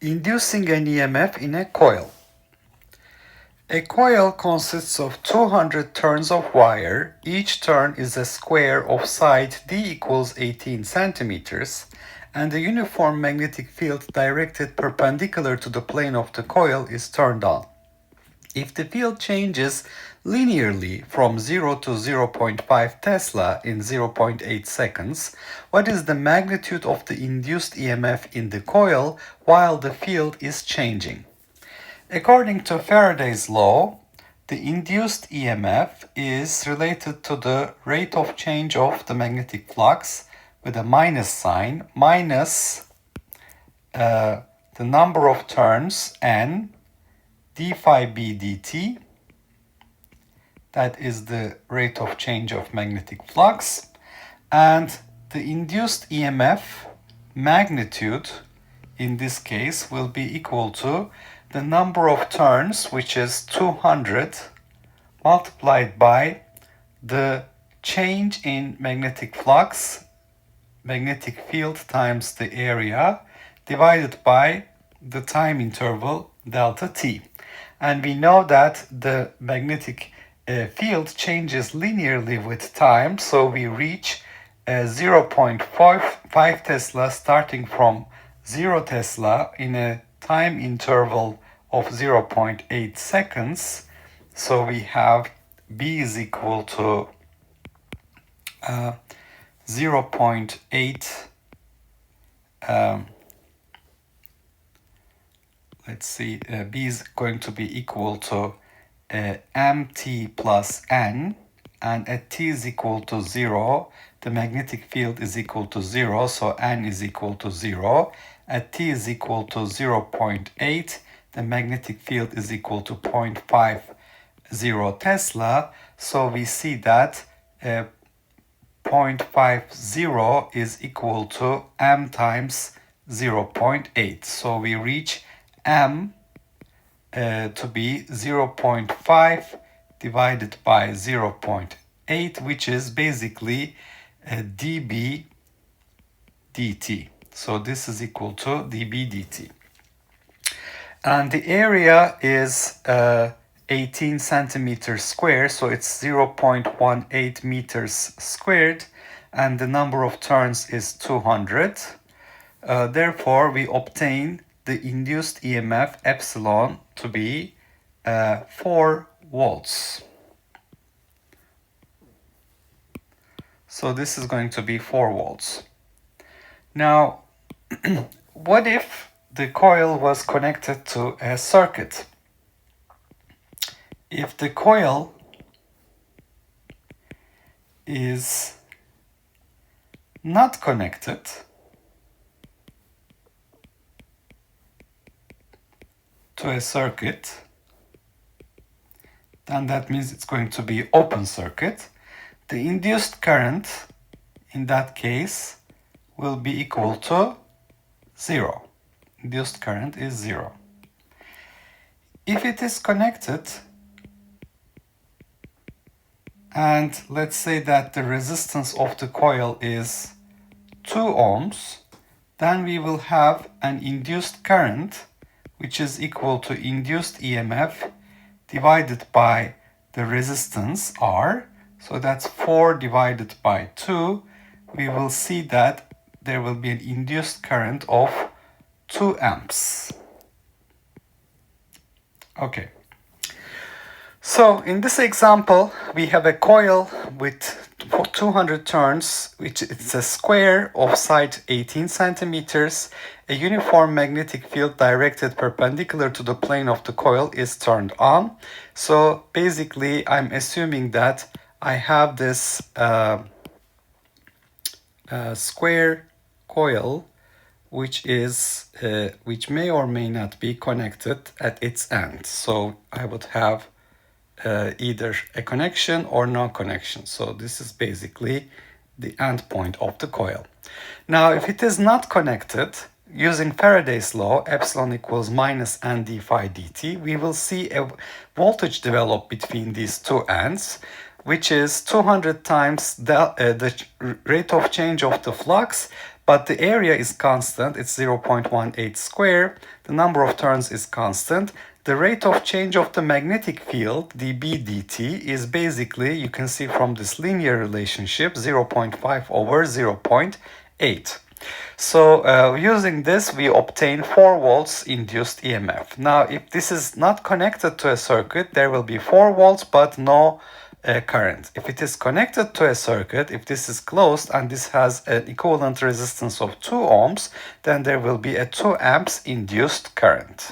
Inducing an EMF in a coil. A coil consists of 200 turns of wire. Each turn is a square of side d equals 18 centimeters, and a uniform magnetic field directed perpendicular to the plane of the coil is turned on. If the field changes linearly from 0 to 0.5 Tesla in 0.8 seconds, what is the magnitude of the induced EMF in the coil while the field is changing? According to Faraday's law, the induced EMF is related to the rate of change of the magnetic flux with a minus sign, minus the number of turns n d phi b dt, that is the rate of change of magnetic flux, and the induced EMF magnitude in this case will be equal to the number of turns, which is 200, multiplied by the change in magnetic flux, magnetic field times the area, divided by the time interval delta t. And we know that the magnetic field changes linearly with time, so we reach 0.5 Tesla starting from 0 Tesla in a time interval of 0.8 seconds. So we have B is equal to 0.8 let's see, B is going to be equal to mt plus n, and at t is equal to 0, the magnetic field is equal to 0, so n is equal to 0. At t is equal to 0.8, the magnetic field is equal to 0.50 Tesla, so we see that 0.50 is equal to m times 0.8. So we reach m to be 0.5 divided by 0.8, which is basically dB dt. So this is equal to dB dt. And the area is 18 centimeters square, so it's 0.18 meters squared, and the number of turns is 200. Therefore, we obtain the induced EMF epsilon to be 4 volts. So this is going to be 4 volts. Now, what if the coil was connected to a circuit? If the coil is not connected to a circuit, then that means it's going to be open circuit. The induced current in that case will be equal to 0. Induced current is 0. If it is connected, and let's say that the resistance of the coil is 2 ohms, then we will have an induced current which is equal to induced EMF divided by the resistance R. So that's 4 divided by 2. We will see that there will be an induced current of 2 amps. Okay. So in this example, we have a coil with 200 turns, which is a square of side 18 centimeters. A uniform magnetic field directed perpendicular to the plane of the coil is turned on. So basically, I'm assuming that I have this square coil, which may or may not be connected at its end. So I would have either a connection or no connection. So this is basically the end point of the coil. Now, if it is not connected, using Faraday's law, epsilon equals minus n d phi dt, we will see a voltage develop between these two ends, which is 200 times the rate of change of the flux but the area is constant, it's 0.18 square, the number of turns is constant. The rate of change of the magnetic field, dB dt, is basically, you can see from this linear relationship, 0.5 over 0.8. So using this, we obtain 4 volts induced EMF. Now, if this is not connected to a circuit, there will be 4 volts, but no current. If it is connected to a circuit, if this is closed and this has an equivalent resistance of 2 ohms, then there will be a 2 amps induced current.